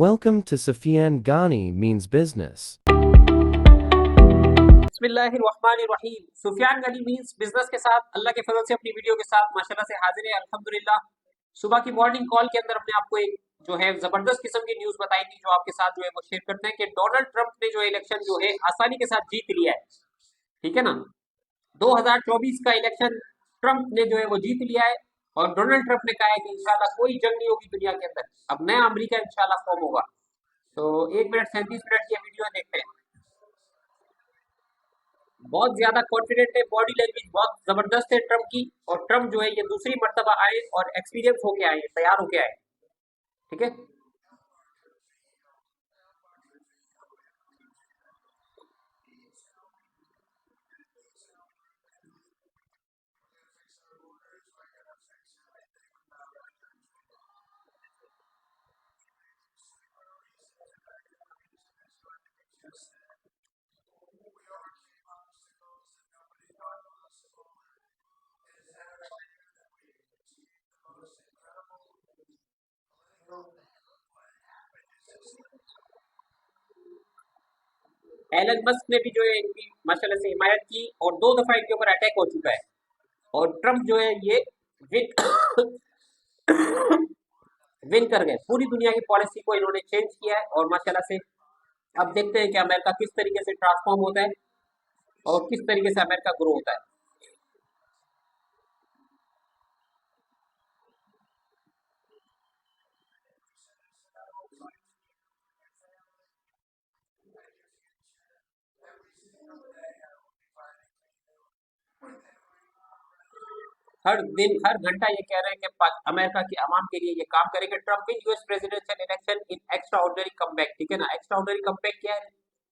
Welcome to Sufyan Ghani Means Business. बिस्मिल्लाहिर्रहमानिर्रहीम। Sufiyan Ghani means business के साथ अल्लाह के फजल से अपनी वीडियो के साथ माशाल्लाह से हाजिर है अल्हम्दुलिल्लाह। सुबह की मॉर्निंग कॉल के अंदर हमने आपको एक जो है जबरदस्त किस्म की न्यूज बताई थी, जो आपके साथ जो है वो शेयर करते हैं कि डोनाल्ड ट्रंप ने जो इलेक्शन जो है आसानी के साथ जीत लिया है। ठीक है ना, 2024 का इलेक्शन ट्रंप ने जो है वो जीत लिया है और डोनाल्ड ट्रंप ने कहा है कि इंशाल्लाह कोई जंग नहीं होगी दुनिया के अंदर, अब नया अमेरिका इंशाल्लाह फॉर्म होगा। तो 1 मिनट 37 मिनट की वीडियो देखते हैं। बहुत ज्यादा कॉन्फिडेंट है, बॉडी लैंग्वेज बहुत जबरदस्त है ट्रम्प की, और ट्रम्प जो है ये दूसरी मर्तबा आए और एक्सपीरियंस होके आए, तैयार होके आए। ठीक है, एलन मस्क ने भी जो है इनकी माशाल्लाह से हिमायत की और 2 दफा इनके ऊपर अटैक हो चुका है, और ट्रम्प जो है ये विन विन कर गए। पूरी दुनिया की पॉलिसी को इन्होंने चेंज किया है और माशाल्लाह से अब देखते हैं कि अमेरिका किस तरीके से ट्रांसफॉर्म होता है और किस तरीके से अमेरिका ग्रो होता है। हर दिन हर घंटा ये कह रहे हैं कि अमेरिका की आवाम के लिए ये काम करेंगे। Trump win US presidential election in extra ordinary comeback. ठीक है ना, एक्स्ट्रा ऑर्डिनरी कमबैक क्या है?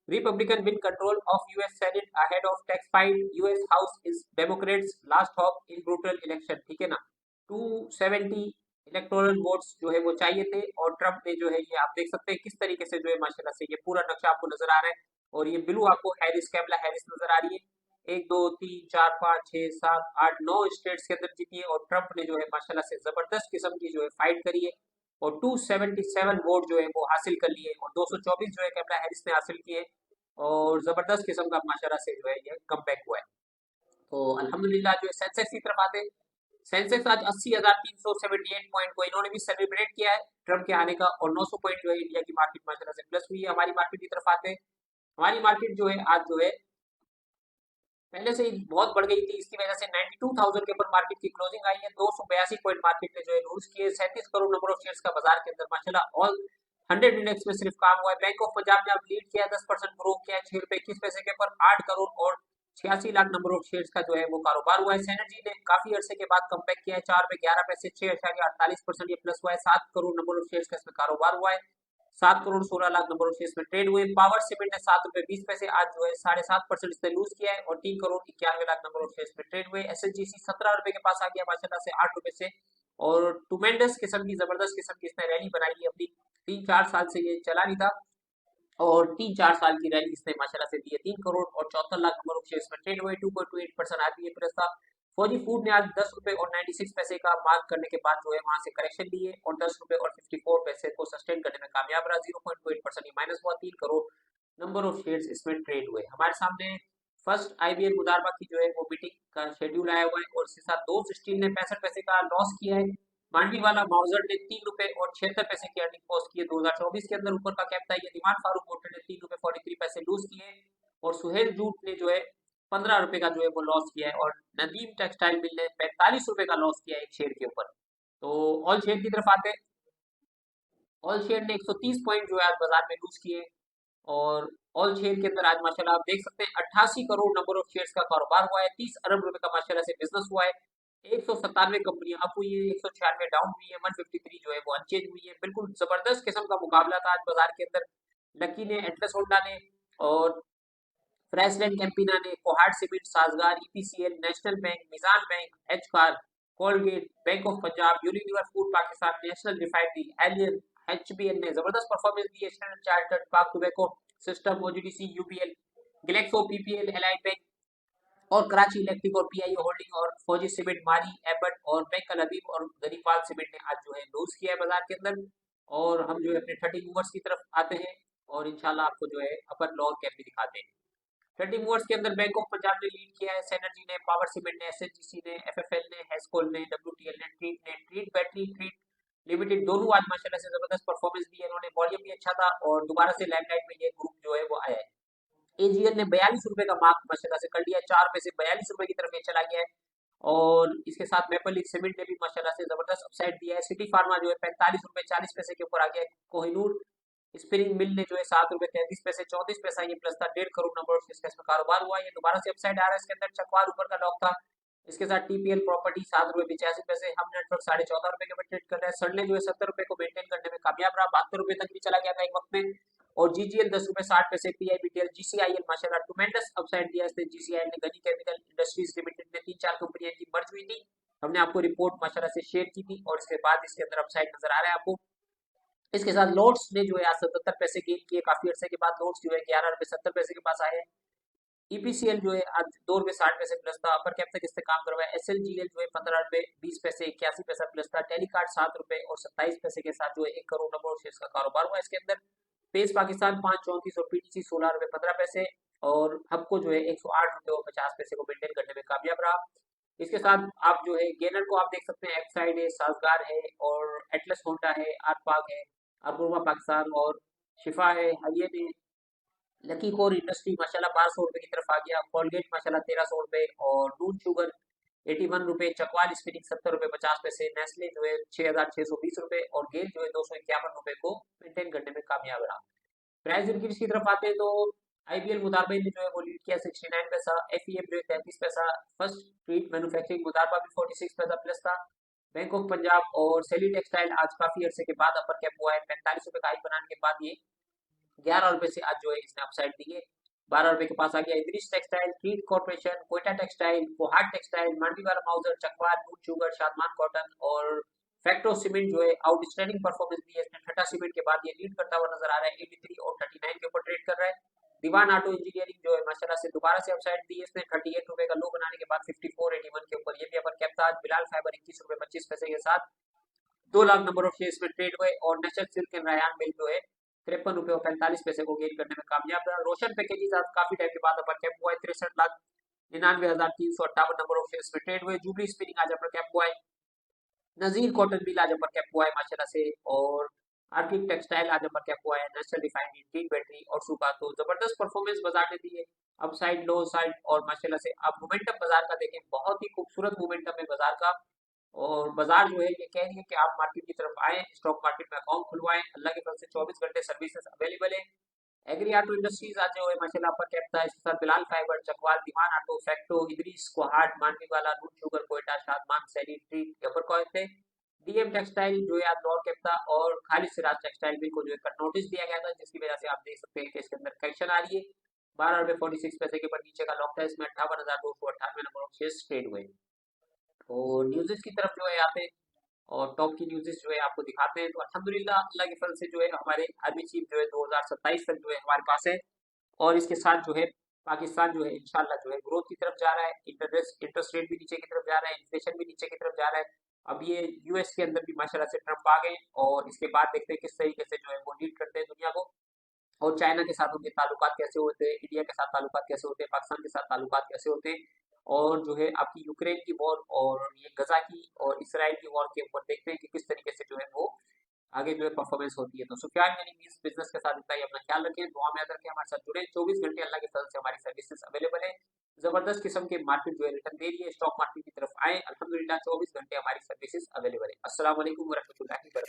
Republican win control of US senate ahead of tax fight, US house is Democrats last hop in brutal election. ठीक है ना, 270 electoral votes जो है वो चाहिए थे, और ट्रम्प ने जो है ये आप देख सकते हैं किस तरीके से जो है माशाल्लाह से ये पूरा नक्शा आपको नजर आ रहा है। और ये ब्लू आपको हैरिस, कैमला हैरिस नजर आ रही है। 1 2 3 4 5 6 7 8 9 स्टेट्स के अंदर जीती है, और ट्रंप ने जो है माशाल्लाह से जबरदस्त किस्म की जो है फाइट करी है और 277 वोट जो है वो हासिल कर लिए, और 224 जो है कैमला हैरिस ने हासिल किए, और जबरदस्त किस्म का माशाल्लाह से जो है ये कमबैक हुआ है। तो अल्हम्दुलिल्लाह जो है सेंसेक्स की तरफ आते हैं। सेंसेक्स आज 80,378 पॉइंट को इन्होंने भी सेलिब्रेट किया है ट्रंप के आने का, और 900 पॉइंट जो है इंडिया की मार्केट माशाल्लाह से प्लस हुई है। हमारी मार्केट की तरफ आते हैं। हमारी मार्केट जो है आज जो है पहले से ही बहुत बढ़ गई थी, इसकी वजह से 92,000 के ऊपर मार्केट की क्लोजिंग आई है। 282 पॉइंट मार्केट ने जो है लूज किए। 37 करोड़ नंबर ऑफ शेयर्स का बाजार के अंदर माशाल्लाह ऑल 100 इंडेक्स में सिर्फ काम हुआ है। बैंक ऑफ पंजाब ने अब लीड किया, 10% ग्रो किया है, 6 रुपए 21 पैसे के ऊपर 8 करोड़ और 86 लाख नंबर ऑफ शेयर्स का जो है वो कारोबार हुआ है। एनर्जी ने काफी अरसे के बाद कमबैक किया है, 4 रुपए 11 पैसे 6.48% ये प्लस हुआ है। 7 करोड़ नंबर ऑफ शेयर्स का इसमें कारोबार हुआ है। 7 crore 16 lakh number of shares में ट्रेड हुए। पावर सीमेंट ने 7 रुपए 20 पैसे आज जो है 7.5% इसने लूज किया है, और 3 crore 91 lakh number of shares में ट्रेड हुए। एसएनजीसी 17 रुपए के पास आ गया माशाल्लाह से 8 रुपए से, और टूमेंडस किस्म की जबरदस्त किस्म की इसने रैली बनाई है अपनी। 3 4 साल से ये चला नहीं था, और 3 4 साल की रैली इसने माशाल्लाह से दी है। 3 करोड़ और 74 लाख नंबर ऑफ शेयर्स में ट्रेड हुए। 2.28% आरबीए प्लस था। फौजी फूड ने आज 10 रुपए और 96 पैसे का मार्क करने के बाद जो है वहां से करेक्शन लिए, और 10 रुपए और 54 पैसे को सस्टेन करने में कामयाब रहा। 0.28% माइनस हुआ। 3 करोड़ नंबर ऑफ शेयर्स इसमें ट्रेड हुए। हमारे सामने फर्स्ट आईबीएल मुदारबा की जो है वो मीटिंग का शेड्यूल आया हुआ है, और इसके साथ दोस्त स्टील ने 65 पैसे का लॉस किया है। मांडवी वाला माउजर ने 3 रुपए और 76 पैसे की अर्निंग पोस्ट की है 2024 के अंदर। ऊपर का कैप था ये दीवान फारूक मोटर ने 3 रुपए 43 पैसे लूज किए, और सुहेल जूट ने जो है 15 रुपए का जो है वो लॉस किया है, और नदीम टेक्सटाइल मिल ने 45 रुपए का लॉस किया है एक शेयर के ऊपर। तो ऑल शेयर की तरफ आते हैं। ऑल शेयर ने 130 पॉइंट जो है आज बाजार में लूज किए, और ऑल शेयर के अंदर आज माशाल्लाह आप देख सकते हैं 88 करोड़ नंबर ऑफ शेयर्स का कारोबार हुआ है। 30 अरब रुपए का माशाल्लाह से बिजनेस हुआ है। 197 कंपनियां अप हुई है, 196 डाउन हुई है, 153 जो है वो अनचेंज हुई है। बिल्कुल जबरदस्त किस्म का मुकाबला था आज बाजार के अंदर। लकी ने, एटलस होंडा ने, और फ्रेशलैंड कैंपिना ने, Kohat cement, Sazgar, EPCL, National Bank, Meezan Bank, H car, Colgate, Bank of Punjab, Unilever food Pakistan, National Refinery, एलियन, एचबीएल ने जबरदस्त परफॉर्मेंस दी है। Standard Chartered, Pak tobacco, system, OGDC, UPL, Glaxo, PPL, Allied Bank और कराची इलेक्ट्रिक और पीआईओ होल्डिंग और Fauji cement, मारी, एबट और बैंक अल अबीब और गरीबाल सीमेंट ने आज जो है लूज किया है बाजार के अंदर। और हम जो है अपने 30 मूवर्स की तरफ आते हैं और इंशाल्लाह आपको जो है अपर लॉन्ग कैप भी दिखाते हैं। 30 मूवर्स के अंदर बैंक ऑफ पंजाब ने लीड किया है, सेनर्जी ने, पावर सीमेंट ने, एसएनजीसी ने, एफएफएल ने, हेस्कोल ने, डब्ल्यूटीएल ने, ट्रीट बैटरी, ट्रीट लिमिटेड दोनों आज माशाल्लाह से जबरदस्त परफॉर्मेंस दी है इन्होंने। वॉल्यूम भी अच्छा था और दोबारा से लाइमलाइट में ये ग्रुप जो है वो आया है। एजीएल ने 42 रुपए का मार्क माशाल्लाह से कर लिया है, 4 रुपए से 42 रुपए की तरफ ये चला गया है। और इसके साथ मेपल लीफ सीमेंट ने भी माशाल्लाह से जबरदस्त अपसाइड दिया है। सिटी फार्मा जो है 45 रुपए 40 पैसे के ऊपर आ गया है। कोहिनूर स्पिनिंग मिल ने जो है 7 रुपए 33 पैसे 34 पैसा ये प्लस था। 1.5 करोड़ नंबर ऑफ इसका इसमें कारोबार हुआ। ये दोबारा से अपसाइड आ रहा है। इसके अंदर चकवार ऊपर का लॉक था। इसके साथ टीपीएल प्रॉपर्टी 7 रुपए 85 पैसे, हम नेटवर्क 14.5 रुपए के ट्रेड कर रहा है। सडले जो है 70 रुपए को मेंटेन करने में कामयाब रहा, 72 रुपए तक भी चला गया था एक वक्त में। और जीजीएल 10 रुपए 60 पैसे, पीआईबीटीएल, जीसीआईएल माशाल्लाह ट्मेंडस अपसाइड दिया इसने। जीसीआईएल ने गनी केमिकल इंडस्ट्रीज लिमिटेड ने 3-4 कंपनियां की मर्ज हुई थी, हमने आपको रिपोर्ट माशाल्लाह से शेयर की थी और इसके बाद इसके अंदर अपसाइड नजर आ रहा है आपको। इसके साथ लोड्स ने जो है आज 77 पैसे गेन किए, काफी अरसे के बाद लोड्स जो है 11 रुपए 70 पैसे के पास आए हैं। ईपीसीएल जो है आज 2 रुपए 60 पैसे प्लस था। अपर कैप तक इससे काम करवाया। एसएलजीएल जो है 15 रुपए 20 पैसे 81 पैसा प्लस था। टेलीकार्ड 7 रुपए 27 पैसे के साथ जो है 1 करोड़ नंबर और शेयर का कारोबार हुआ इसके अंदर। पेस पाकिस्तान 5.34 और पीटीसी 16 रुपए 15 पैसे और हबको जो है 108 रुपए और 50 पैसे को मेंटेन करने में कामयाब रहा। इसके साथ आप जो है गेनर को आप देख सकते हैं, एक्साइड है, साजगार है और एटलस होंडा है, आरपाक है, अपूर्वा पाकिस्तान और शिफा है, हाइयन है। लकी कोर इंडस्ट्री माशाल्लाह 1200 रुपए की तरफ आ गया। कॉलगेट माशाल्लाह 1300 रुपए और नून शुगर 81 रुपए। चकवाल स्पिनिंग 70 रुपए 50 पैसे। नेस्ले जो है 6620 रुपए और गेल जो है 251 रुपए को मेंटेन करने में कामयाब रहा। प्राइस इंक्रीज की तरफ आते हैं तो आईबीएल मुदारबे ने जो है वो लीड किया 69 पैसा। एफईएम जो है 33 पैसा। फर्स्ट ट्रीट मैन्युफैक्चरिंग मुदारबा भी 46 पैसा प्लस था। बैंक ऑफ पंजाब और सेली टेक्सटाइल आज काफी अरसे के बाद अपर कैप हुआ है। 45 रुपए का हाई बनाने के बाद ये 11 रुपए से आज जो है इसने अपसाइड दी है, 12 रुपए के पास आ गया। इदरीश टेक्सटाइल, क्रीट corporation, Quetta textile, Kohat textile, Mandviwalla Mauser, चकवार, नून शुगर, शादमान कॉटन और फैक्टो सीमेंट जो है आउटस्टैंडिंग परफॉर्मेंस दी है इसने। ठटा सीमेंट के बाद ये लीड करता हुआ नजर आ रहा है, 83 और 39 के ऊपर ट्रेड कर रहा है। दीवान ऑटो इंजीनियरिंग जो है माशाल्लाह से दोबारा से अपसाइड दी है इसने, 38 रुपए का लो बनाने के बाद 54.81 के ऊपर ये भी अपर कैप था। बिलाल फाइबर 21 रुपए 25 पैसे के साथ 2 लाख नंबर ऑफ शेयर्स में ट्रेड हुए और नेशनल सिल्क एंड रायान मिल जो है 53 रुपए और 45 पैसे को गेन करने में कामयाब रहा। रोशन पैकेजेस आज काफी टाइम के बाद अपर कैप हुआ है, 63,99,358 नंबर ऑफ शेयर्स में ट्रेड हुए। जूबली स्पिनिंग आज अपर कैप हुआ है। नजीर कॉटन मिल आज अपर कैप हुआ है माशाल्लाह से और आर्किक टेक्सटाइल आज अपर कैप हुआ है। नेशनल रिफाइनरी, टीन बैटरी और सुका तो जबरदस्त परफॉर्मेंस बाजार ने दी है, अप साइड लो साइड। और माशाल्लाह से आप मोमेंटम बाजार का देखें, बहुत ही खूबसूरत मोमेंटम है बाजार का। और बाजार जो है ये कह रही है कि आप मार्केट की तरफ आए, स्टॉक मार्केट में अकाउंट खुलवाएं। अल्लाह के फजल से 24 घंटे सर्विसेज अवेलेबल है। एग्री ऑटो इंडस्ट्रीज आज जो है माशाल्लाह अपर कैप था। इसके साथ बिलाल फाइबर, चकवाल, दीवान ऑटो, फैक्टो, इदरीस, कोहाट, मांडीवाला, नून शुगर, कोयटा, शादमान, सैली, ट्रीट अपर कॉइन थे। डीएम टेक्सटाइल जो है आज लोअर कैप था और खालिद सिराज टेक्सटाइल भी को जो है कट नोटिस दिया गया था, जिसकी वजह से आप देख सकते हैं कि इसके अंदर करेक्शन आ रही है। 12 रुपए 46 पैसे के ऊपर नीचे का लॉक था, इसमें 58,298 नंबर ऑफ शेयर्स ट्रेड हुए। और न्यूज़ की तरफ जो है आते हैं और टॉप की न्यूज़ जो है आपको दिखाते हैं। तो अल्हम्दुलिल्लाह अल्लाह के फजल से जो है हमारे आर्मी चीफ जो है 2027 तक जो है हमारे पास है। और इसके साथ जो है पाकिस्तान जो है इंशाल्लाह जो है ग्रोथ की तरफ जा रहा है। इंटरेस्ट रेट भी नीचे की तरफ जा रहा है, इन्फ्लेशन भी नीचे की तरफ जा रहा है। अब ये यूएस के अंदर भी माशाल्लाह से ट्रंप आ गए और इसके बाद देखते हैं किस तरीके से जो है वो लीड करते हैं दुनिया को। और चाइना के साथ उनके ताल्लुकात कैसे होते हैं, इंडिया के साथ ताल्लुकात कैसे होते हैं, पाकिस्तान के साथ ताल्लुकात कैसे होते हैं। और जो है आपकी यूक्रेन की वॉर और ये गजा की और इसराइल की वॉर के ऊपर देखते हैं कि किस तरीके से जो है वो आगे जो है परफॉर्मेंस होती है। तो सुफियान यानी मींस बिजनेस के साथ इतना ही, अपना ख्याल रखें, दुआ में याद रखें, हमारे साथ जुड़े। 24 घंटे अल्लाह के फजल से हमारी सर्विसेज अवेलेबल है। जबरदस्त किस्म के मार्केट जो है रिटर्न दे रही है, स्टॉक मार्केट की तरफ आए, अल्हम्दुलिल्लाह 24 घंटे हमारी सर्विसेज अवेलेबल है। अस्सलाम वालेकुम वरहमतुल्लाहि वबरकातुहू।